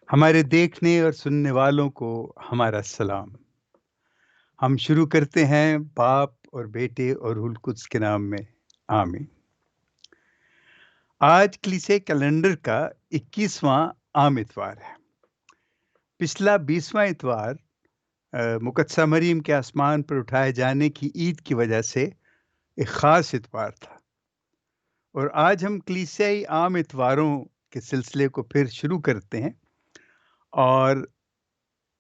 ہمارے دیکھنے اور سننے والوں کو ہمارا سلام۔ ہم شروع کرتے ہیں باپ اور بیٹے اور روح القدس کے نام میں، آمین۔ آج کلیسے کیلنڈر کا 21واں عام اتوار ہے۔ پچھلا 20واں اتوار مقدسہ مریم کے آسمان پر اٹھائے جانے کی عید کی وجہ سے ایک خاص اتوار تھا، اور آج ہم کلیسیائی عام اتواروں کے سلسلے کو پھر شروع کرتے ہیں، اور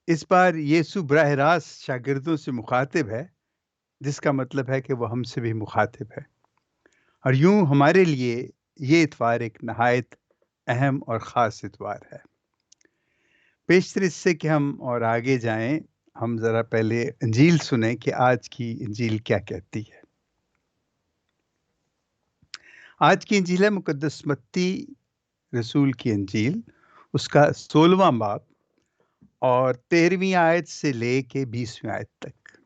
اس بار یسوع براہ راست شاگردوں سے مخاطب ہے، جس کا مطلب ہے کہ وہ ہم سے بھی مخاطب ہے، اور یوں ہمارے لیے یہ اتوار ایک نہایت اہم اور خاص اتوار ہے۔ پیشتر اس سے کہ ہم اور آگے جائیں، ہم ذرا پہلے انجیل سنیں کہ آج کی انجیل کیا کہتی ہے۔ آج کی انجیل ہے مقدس متی رسول کی انجیل، اس کا 16واں باب اور 13ویں آیت سے لے کے 20ویں آیت تک۔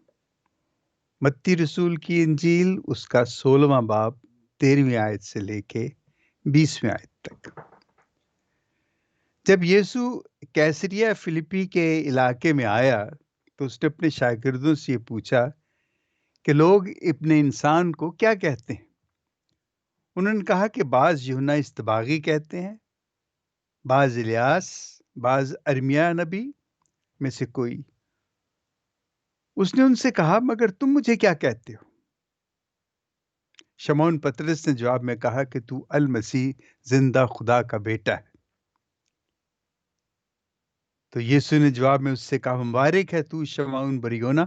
متی رسول کی انجیل اس کا 16واں باب 13ویں آیت سے لے کے 20ویں آیت تک۔ جب یسوع کیسریہ فلپی کے علاقے میں آیا تو اس نے اپنے شاگردوں سے یہ پوچھا کہ لوگ ابن انسان کو کیا کہتے ہیں؟ انہوں نے کہا کہ بعض یوحنا اصطباغی کہتے ہیں، بعض الیاس، بعض ارمیا نبی میں سے کوئی۔ اس نے ان سے کہا مگر تم مجھے کیا کہتے ہو؟ شمعون پطرس نے جواب میں کہا کہ تو المسیح زندہ خدا کا بیٹا ہے۔ تو یسوع نے جواب میں اس سے کہا مبارک ہے تو شمعون بریونا،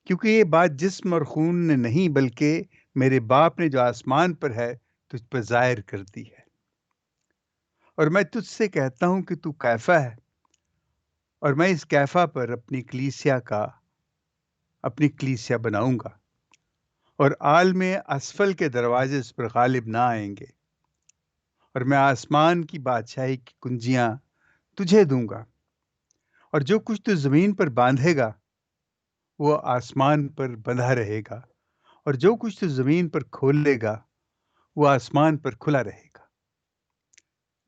کیونکہ یہ بات جسم اور خون نے نہیں بلکہ میرے باپ نے جو آسمان پر ہے تجھ پر ظاہر کر دی ہے۔ اور میں تجھ سے کہتا ہوں کہ تو کیفا ہے، اور میں اس کیفا پر اپنی کلیسیا بناؤں گا، اور عالم اسفل کے دروازے اس پر غالب نہ آئیں گے، اور میں آسمان کی بادشاہی کی کنجیاں تجھے دوں گا، اور جو کچھ تو زمین پر باندھے گا وہ آسمان پر بندھا رہے گا، اور جو کچھ تو زمین پر کھولے گا وہ آسمان پر کھلا رہے گا۔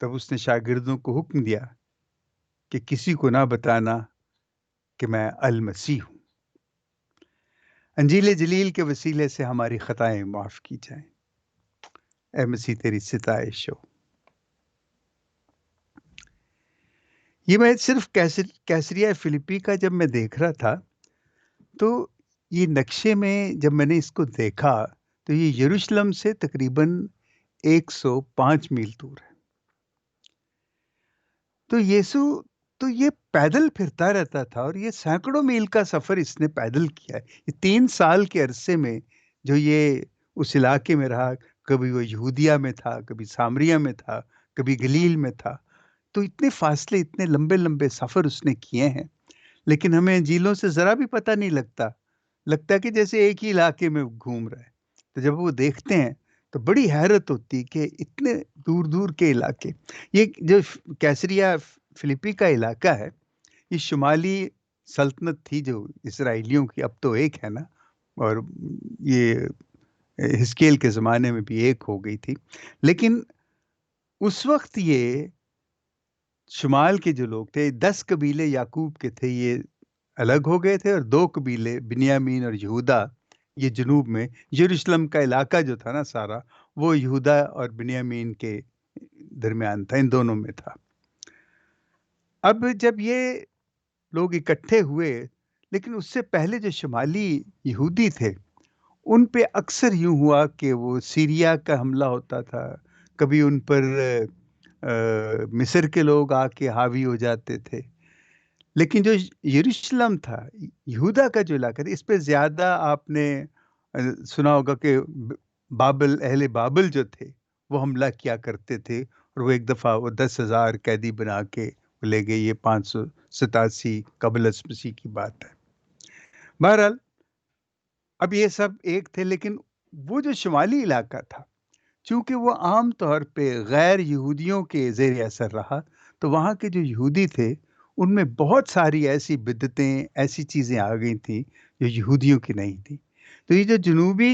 تب اس نے شاگردوں کو حکم دیا کہ کسی کو نہ بتانا کہ میں المسیح ہوں۔ انجیل جلیل کے وسیلے سے ہماری خطائیں معاف کی جائیں۔ اے مسیح تیری ستائش ہو۔ یہ میں صرف کیسریہ فلپی کا جب میں دیکھ رہا تھا تو یہ نقشے میں جب میں نے اس کو دیکھا تو یہ یروشلم سے تقریباً 105 میل دور ہے۔ تو یسوع تو یہ پیدل پھرتا رہتا تھا، اور یہ سینکڑوں میل کا سفر اس نے پیدل کیا ہے۔ یہ 3 سال کے عرصے میں جو یہ اس علاقے میں رہا، کبھی وہ یہودیہ میں تھا، کبھی سامریہ میں تھا، کبھی گلیل میں تھا، تو اتنے فاصلے، اتنے لمبے لمبے سفر اس نے کیے ہیں، لیکن ہمیں انجیلوں سے ذرا بھی پتہ نہیں لگتا کہ جیسے ایک ہی علاقے میں گھوم رہا ہے۔ تو جب وہ دیکھتے ہیں تو بڑی حیرت ہوتی کہ اتنے دور دور کے علاقے۔ یہ جو کیسریہ فلپی کا علاقہ ہے، یہ شمالی سلطنت تھی جو اسرائیلیوں کی، اب تو ایک ہے نا، اور یہ ہزکیل کے زمانے میں بھی ایک ہو گئی تھی، لیکن اس وقت یہ شمال کے جو لوگ تھے، 10 قبیلے یعقوب کے تھے، یہ الگ ہو گئے تھے، اور 2 قبیلے بنیامین اور یہودا یہ جنوب میں، یروشلم کا علاقہ جو تھا نا سارا، وہ یہودا اور بنیامین کے درمیان تھا، ان دونوں میں تھا۔ اب جب یہ لوگ اکٹھے ہوئے، لیکن اس سے پہلے جو شمالی یہودی تھے ان پہ اکثر یوں ہوا کہ وہ سیریا کا حملہ ہوتا تھا، کبھی ان پر مصر کے لوگ آ کے حاوی ہو جاتے تھے، لیکن جو یروشلم تھا، یہودا کا جو علاقہ تھا، اس پہ زیادہ آپ نے سنا ہوگا کہ اہل بابل جو تھے وہ حملہ کیا کرتے تھے، اور وہ ایک دفعہ وہ 10,000 قیدی بنا کے لے گئے۔ یہ 587 قبل از مسیح کی بات ہے۔ بہرحال اب یہ سب ایک تھے، لیکن وہ جو شمالی علاقہ تھا، چونکہ وہ عام طور پہ غیر یہودیوں کے زیر اثر رہا، تو وہاں کے جو یہودی تھے ان میں بہت ساری ایسی بدعتیں، ایسی چیزیں آ گئی تھیں جو یہودیوں کی نہیں تھیں۔ تو یہ جو جنوبی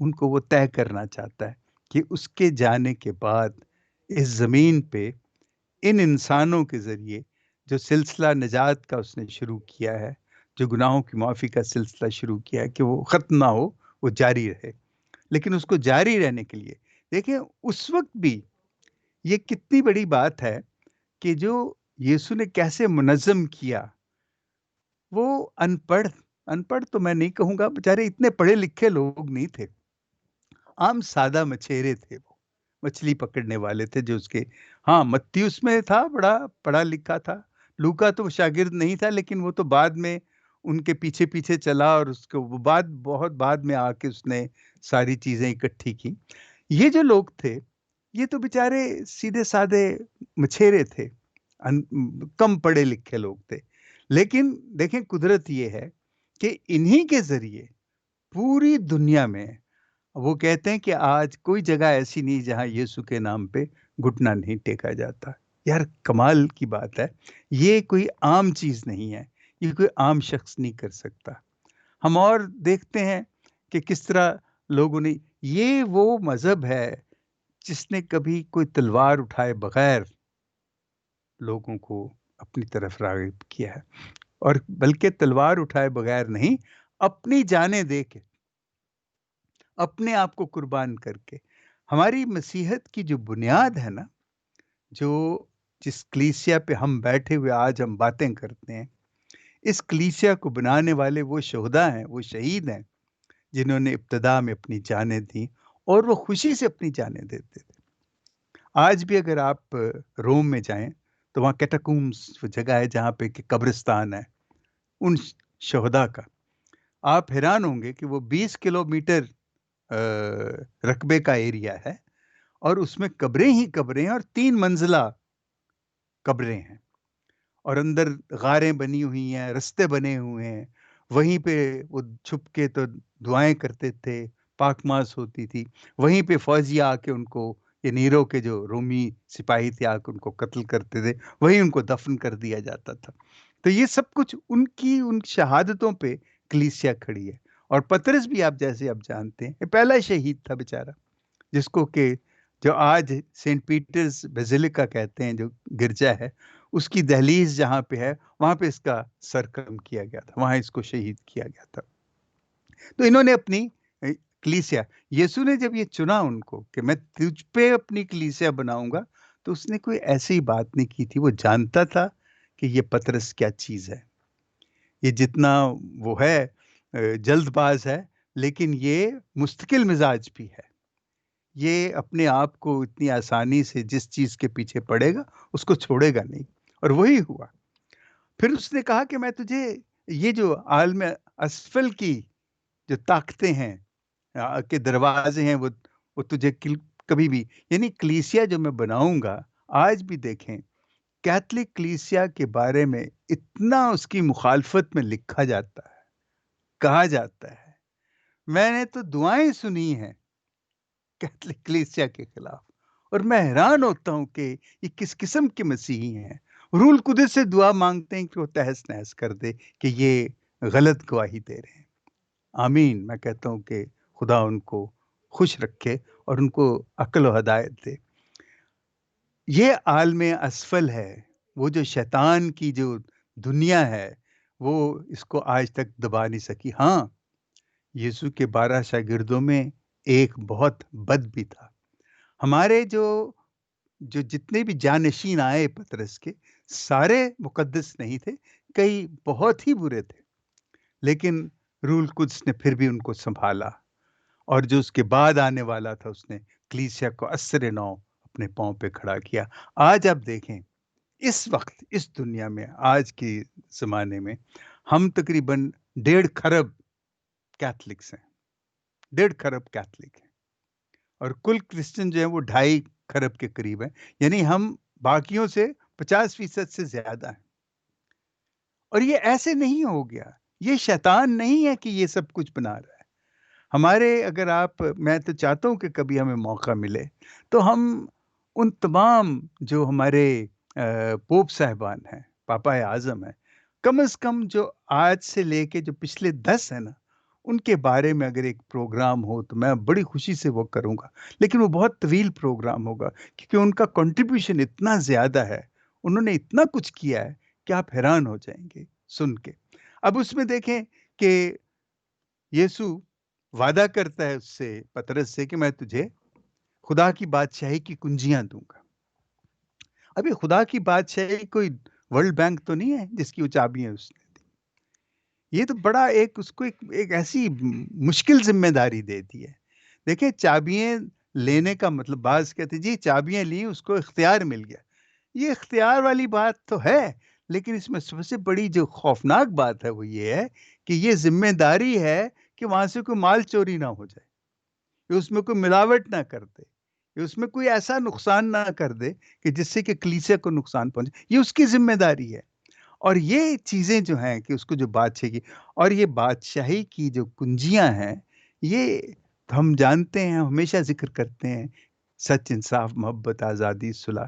ان کو وہ طے کرنا چاہتا ہے کہ اس کے جانے کے بعد اس زمین پہ ان انسانوں کے ذریعے جو سلسلہ نجات کا اس نے شروع کیا ہے، جو گناہوں کی معافی کا سلسلہ شروع کیا ہے، کہ وہ ختم نہ ہو، وہ جاری رہے۔ لیکن اس کو جاری رہنے کے لیے دیکھیں اس وقت بھی یہ کتنی بڑی بات ہے کہ جو یسوع نے کیسے منظم کیا۔ وہ ان پڑھ تو میں نہیں کہوں گا، بیچارے اتنے پڑھے لکھے لوگ نہیں تھے، عام سادہ مچھیرے تھے، وہ مچھلی پکڑنے والے تھے جو اس کے، ہاں متی اس میں تھا، بڑا پڑھا لکھا تھا، لوکا تو شاگرد نہیں تھا، لیکن وہ تو بعد میں ان کے پیچھے پیچھے چلا، اور اس کو وہ بہت بعد میں آ کے اس نے ساری چیزیں اکٹھی کی۔ یہ جو لوگ تھے یہ تو بیچارے سیدھے سادے مچھیرے تھے، کم پڑھے لکھے لوگ تھے، لیکن دیکھیں قدرت یہ ہے کہ انہی کے ذریعے پوری دنیا میں، وہ کہتے ہیں کہ آج کوئی جگہ ایسی نہیں جہاں یسوع کے نام پہ گھٹنا نہیں ٹیکا جاتا۔ یار کمال کی بات ہے، یہ کوئی عام چیز نہیں ہے، یہ کوئی عام شخص نہیں کر سکتا۔ ہم اور دیکھتے ہیں کہ کس طرح لوگوں نے، یہ وہ مذہب ہے جس نے کبھی کوئی تلوار اٹھائے بغیر لوگوں کو اپنی طرف راغب کیا ہے، اور بلکہ تلوار اٹھائے بغیر نہیں، اپنی جانیں دے کے، اپنے آپ کو قربان کر کے۔ ہماری مسیحت کی جو بنیاد ہے نا، جو جس کلیسیا پہ ہم بیٹھے ہوئے آج ہم باتیں کرتے ہیں، اس کلیسیا کو بنانے والے وہ شہداء ہیں، وہ شہید ہیں، جنہوں نے ابتدا میں اپنی جانیں دیں، اور وہ خوشی سے اپنی جانیں دیتے تھے۔ آج بھی اگر آپ روم میں جائیں تو وہاں کیٹاکومز وہ جگہ ہے جہاں پہ کہ قبرستان ہے ان شہداء کا۔ آپ حیران ہوں گے کہ وہ 20 کلومیٹر رقبے کا ایریا ہے، اور اس میں قبریں ہی قبریں ہیں، اور 3 منزلہ قبریں ہیں، اور اندر غاریں بنی ہوئی ہیں، رستے بنے ہوئے ہیں، وہیں پہ وہ چھپ کے تو دعائیں کرتے تھے، پاک ماس ہوتی تھی، وہیں پہ فوجی آ کے ان کو، یہ نیرو کے جو رومی سپاہی تھے، آ کے ان کو قتل کرتے تھے، وہیں ان کو دفن کر دیا جاتا تھا۔ تو یہ سب کچھ ان کی ان شہادتوں پہ کلیسیا کھڑی ہے۔ اور پطرس بھی آپ جیسے اب جانتے ہیں، یہ پہلا شہید تھا بیچارہ، جس کو کہ جو آج سینٹ پیٹرز بیزیلکا کہتے ہیں، جو گرجا ہے، اس کی دہلیز جہاں پہ ہے، وہاں پہ اس کا سر قلم کیا گیا تھا، وہاں اس کو شہید کیا گیا تھا۔ تو انہوں نے اپنی کلیسیا، یسوع نے جب یہ چنا ان کو کہ میں تجھ پہ اپنی کلیسیا بناؤں گا، تو اس نے کوئی ایسی بات نہیں کی تھی، وہ جانتا تھا کہ یہ پطرس کیا چیز ہے، یہ جتنا وہ ہے جلد باز ہے، لیکن یہ مستقل مزاج بھی ہے، یہ اپنے آپ کو اتنی آسانی سے جس چیز کے پیچھے پڑے گا اس کو چھوڑے گا نہیں، اور وہی ہوا۔ پھر اس نے کہا کہ میں تجھے یہ جو عالم اسفل کی جو طاقتیں ہیں، کے دروازے ہیں، وہ تجھے کبھی بھی، یعنی کلیسیا جو میں بناؤں گا، آج بھی دیکھیں کیتھولک کلیسیا کے بارے میں اتنا اس کی مخالفت میں لکھا جاتا ہے، کہا جاتا ہے، میں نے تو دعائیں سنی ہیں کیتھولک کلیسیا کے خلاف، اور میں حیران ہوتا ہوں کہ یہ کس قسم کے مسیحی ہیں۔ روح القدس سے دعا مانگتے ہیں کہ وہ تہس نہس کر دے کہ یہ غلط گواہی دے رہے ہیں۔ آمین، میں کہتا ہوں کہ خدا ان کو خوش رکھے اور ان کو عقل و ہدایت دے۔ یہ عالم اسفل ہے، وہ جو شیطان کی جو دنیا ہے، وہ اس کو آج تک دبا نہیں سکی۔ ہاں، یسوع کے 12 شاگردوں میں ایک بہت بد بھی تھا۔ ہمارے جو جتنے بھی جانشین آئے پطرس کے، سارے مقدس نہیں تھے، کئی بہت ہی برے تھے، لیکن روح القدس نے پھر بھی ان کو سنبھالا، اور جو اس کے بعد آنے والا تھا، اس نے کلیسیا کو اثر نو اپنے پاؤں پہ کھڑا کیا۔ آج آپ دیکھیں، اس وقت اس دنیا میں، آج کے زمانے میں، ہم تقریباً 1.5 خرب کیتھولکس ہیں، 1.5 خرب کیتھولک ہیں، اور کل کرسچن جو ہیں وہ 2.5 خرب کے قریب ہیں، یعنی ہم باقیوں سے 50% سے زیادہ ہیں۔ اور یہ ایسے نہیں ہو گیا، یہ شیطان نہیں ہے کہ یہ سب کچھ بنا رہا ہے۔ ہمارے، اگر آپ، میں تو چاہتا ہوں کہ کبھی ہمیں موقع ملے تو ہم ان تمام جو ہمارے پوپ صاحبان ہیں، پاپا اعظم ہیں، کم از کم جو آج سے لے کے جو پچھلے 10 ہیں نا، ان کے بارے میں اگر ایک پروگرام ہو تو میں بڑی خوشی سے وہ کروں گا، لیکن وہ بہت طویل پروگرام ہوگا، کیونکہ ان کا کنٹریبیوشن اتنا زیادہ ہے، انہوں نے اتنا کچھ کیا ہے کہ آپ حیران ہو جائیں گے سن کے۔ اب اس میں دیکھیں کہ یسوع وعدہ کرتا ہے اس سے، پطرس سے، کہ میں تجھے خدا کی بادشاہی کی کنجیاں دوں گا۔ ابھی خدا کی بادشاہی کوئی ورلڈ بینک تو نہیں ہے جس کی وہ چابیاں اس نے دی۔ یہ تو بڑا ایک اس کو ایک ایسی مشکل ذمہ داری دے دی ہے۔ دیکھیں چابیاں لینے کا مطلب، بعض کہتے ہیں جی چابیاں لی اس کو اختیار مل گیا، یہ اختیار والی بات تو ہے، لیکن اس میں سب سے بڑی جو خوفناک بات ہے وہ یہ ہے کہ یہ ذمہ داری ہے کہ وہاں سے کوئی مال چوری نہ ہو جائے، کہ اس میں کوئی ملاوٹ نہ کر دے، کہ اس میں کوئی ایسا نقصان نہ کر دے کہ جس سے کہ کلیسیا کو نقصان پہنچے، یہ اس کی ذمہ داری ہے۔ اور یہ چیزیں جو ہیں کہ اس کو جو بادشاہی کی، اور یہ بادشاہی کی جو کنجیاں ہیں، یہ ہم جانتے ہیں، ہمیشہ ذکر کرتے ہیں، سچ، انصاف، محبت، آزادی، صلح،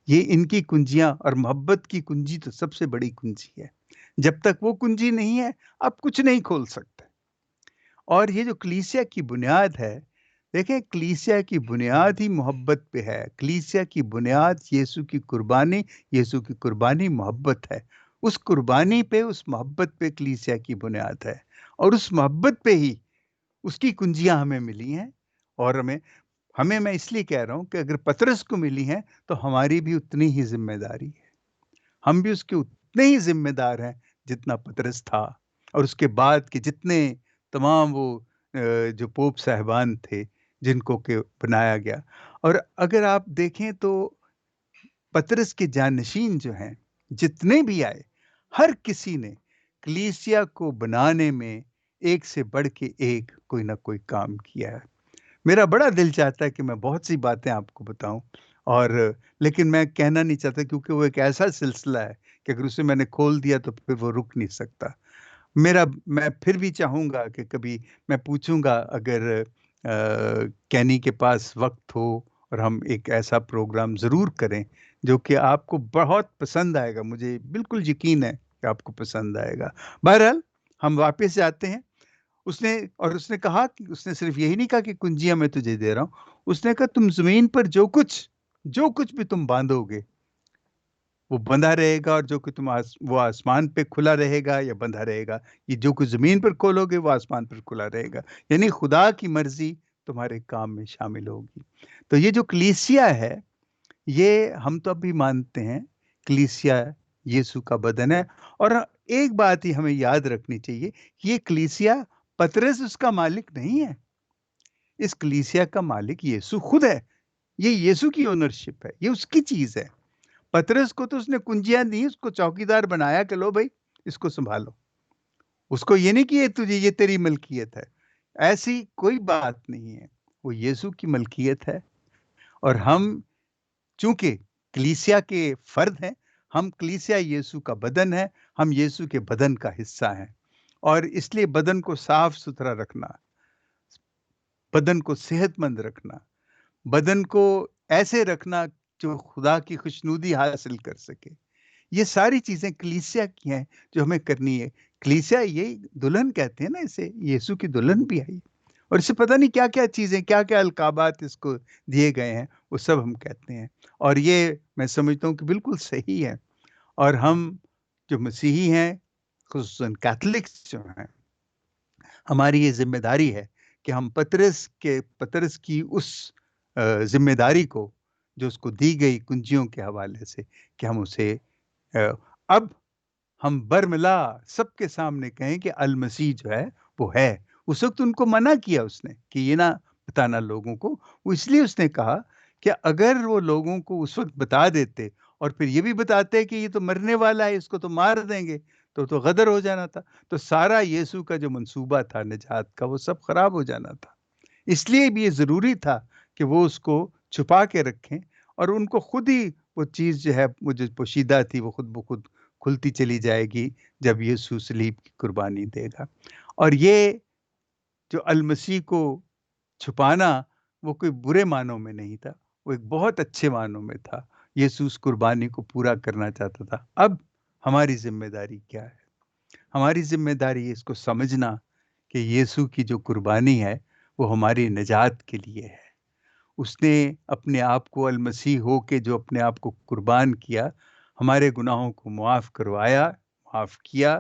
یہ ان کی کنجیاں، اور محبت کی کنجی تو سب سے بڑی کنجی ہے۔ جب تک وہ کنجی نہیں ہے آپ کچھ نہیں کھول سکتے۔ اور یہ جو کلیسیا کی بنیاد ہے، دیکھیں کلیسیا کی بنیاد ہی محبت پہ ہے، کلیسیا کی بنیاد یسوع کی قربانی، یسوع کی قربانی محبت ہے، اس قربانی پہ، اس محبت پہ کلیسیا کی بنیاد ہے، اور اس محبت پہ ہی اس کی کنجیاں ہمیں ملی ہیں۔ اور ہمیں میں اس لیے کہہ رہا ہوں کہ اگر پطرس کو ملی ہیں تو ہماری بھی اتنی ہی ذمہ داری ہے، ہم بھی اس کے اتنے ہی ذمہ دار ہیں جتنا پطرس تھا، اور اس کے بعد کے جتنے تمام وہ جو پوپ صاحبان تھے جن کو کہ بنایا گیا۔ اور اگر آپ دیکھیں تو پطرس کے جانشین جو ہیں جتنے بھی آئے، ہر کسی نے کلیسیا کو بنانے میں ایک سے بڑھ کے ایک کوئی نہ کوئی کام کیا ہے۔ میرا بڑا دل چاہتا ہے کہ میں بہت سی باتیں آپ کو بتاؤں، اور لیکن میں کہنا نہیں چاہتا، کیونکہ وہ ایک ایسا سلسلہ ہے کہ اگر اسے میں نے کھول دیا تو پھر وہ رک نہیں سکتا۔ میں پھر بھی چاہوں گا کہ کبھی میں پوچھوں گا، اگر کینی کے پاس وقت ہو، اور ہم ایک ایسا پروگرام ضرور کریں جو کہ آپ کو بہت پسند آئے گا، مجھے بالکل یقین ہے کہ آپ کو پسند آئے گا۔ بہرحال ہم واپس جاتے ہیں۔ اس نے کہا کہ اس نے صرف یہی نہیں کہا کہ کنجیاں میں تجھے دے رہا ہوں، اس نے کہا تم زمین پر جو کچھ بھی تم باندھو گے وہ بندھا رہے گا، اور جو کہ وہ آسمان پہ کھلا رہے گا یا بندھا رہے گا، یہ جو کچھ زمین پر کھولو گے وہ آسمان پر کھلا رہے گا، یعنی خدا کی مرضی تمہارے کام میں شامل ہوگی۔ تو یہ جو کلیسیا ہے، یہ ہم تو اب بھی مانتے ہیں کلیسیا یسوع کا بدن ہے۔ اور ایک بات ہی ہمیں یاد رکھنی چاہیے، یہ کلیسیا، پطرس اس کا مالک نہیں ہے، اس کلیسیا کا مالک یسوع خود ہے، یہ یسوع کی اونرشپ ہے، یہ اس کی چیز ہے۔ پطرس کو تو اس نے کنجیاں دی، اس کو چوکیدار بنایا کہ لو بھائی اس کو سنبھالو، اس کو یہ نہیں کہ یہ تجھے، یہ تیری ملکیت ہے، ایسی کوئی بات نہیں ہے، وہ یسوع کی ملکیت ہے۔ اور ہم چونکہ کلیسیا کے فرد ہیں، ہم کلیسیا یسوع کا بدن ہے، ہم یسوع کے بدن کا حصہ ہیں، اور اس لیے بدن کو صاف ستھرا رکھنا، بدن کو صحت مند رکھنا، بدن کو ایسے رکھنا جو خدا کی خوشنودی حاصل کر سکے، یہ ساری چیزیں کلیسیا کی ہیں جو ہمیں کرنی ہے۔ کلیسیا یہ دلہن کہتے ہیں نا اسے، یسوع کی دلہن بھی آئی، اور اسے پتہ نہیں کیا کیا چیزیں، کیا کیا القابات اس کو دیے گئے ہیں، وہ سب ہم کہتے ہیں، اور یہ میں سمجھتا ہوں کہ بالکل صحیح ہے۔ اور ہم جو مسیحی ہیں، خصوصاً کیتھولکس جو ہیں، ہماری یہ ذمہ داری ہے کہ ہم پطرس کی اس ذمہ داری کو جو اس کو دی گئی کنجیوں کے حوالے سے، کہ ہم اسے اب ہم برملا سب کے سامنے کہیں کہ المسیح جو ہے وہ ہے۔ اس وقت ان کو منع کیا اس نے کہ یہ نہ بتانا لوگوں کو، وہ اس لیے اس نے کہا کہ اگر وہ لوگوں کو اس وقت بتا دیتے اور پھر یہ بھی بتاتے کہ یہ تو مرنے والا ہے، اس کو تو مار دیں گے، تو غدر ہو جانا تھا، تو سارا یسوع کا جو منصوبہ تھا نجات کا وہ سب خراب ہو جانا تھا۔ اس لیے بھی یہ ضروری تھا کہ وہ اس کو چھپا کے رکھیں، اور ان کو خود ہی وہ چیز جو ہے، وہ جو پوشیدہ تھی، وہ خود بخود کھلتی چلی جائے گی جب یسوع صلیب کی قربانی دے گا۔ اور یہ جو المسیح کو چھپانا، وہ کوئی برے معنوں میں نہیں تھا، وہ ایک بہت اچھے معنوں میں تھا۔ یسوع اس قربانی کو پورا کرنا چاہتا تھا۔ اب ہماری ذمہ داری کیا ہے؟ ہماری ذمہ داری ہے اس کو سمجھنا کہ یسوع کی جو قربانی ہے وہ ہماری نجات کے لیے ہے۔ اس نے اپنے آپ کو المسیح ہو کے جو اپنے آپ کو قربان کیا، ہمارے گناہوں کو معاف کروایا، معاف کیا۔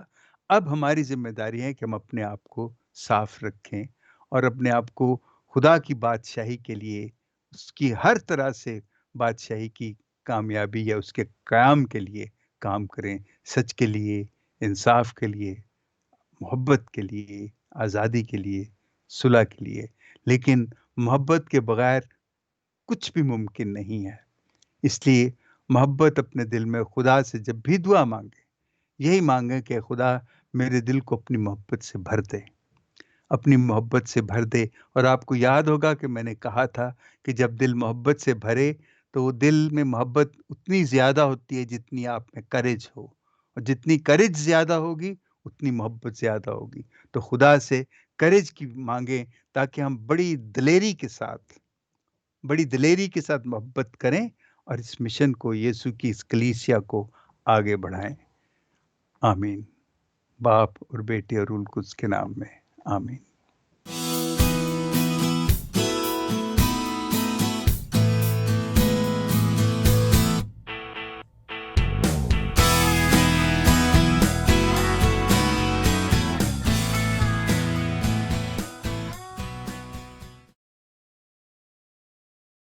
اب ہماری ذمہ داری ہے کہ ہم اپنے آپ کو صاف رکھیں اور اپنے آپ کو خدا کی بادشاہی کے لیے، اس کی ہر طرح سے بادشاہی کی کامیابی یا اس کے قیام کے لیے کام کریں، سچ کے لیے، انصاف کے لیے، محبت کے لیے، آزادی کے لیے، صلح کے لیے۔ لیکن محبت کے بغیر کچھ بھی ممکن نہیں ہے۔ اس لیے محبت اپنے دل میں خدا سے جب بھی دعا مانگے، یہی مانگے کہ خدا میرے دل کو اپنی محبت سے بھر دے، اپنی محبت سے بھر دے۔ اور آپ کو یاد ہوگا کہ میں نے کہا تھا کہ جب دل محبت سے بھرے تو وہ دل میں محبت اتنی زیادہ ہوتی ہے جتنی آپ میں کرج ہو، اور جتنی کرج زیادہ ہوگی اتنی محبت زیادہ ہوگی۔ تو خدا سے کرج کی مانگیں تاکہ ہم بڑی دلیری کے ساتھ محبت کریں اور اس مشن کو، یسوع کی اس کلیسیا کو آگے بڑھائیں۔ آمین۔ باپ اور بیٹے اور روح القدس کے نام میں آمین۔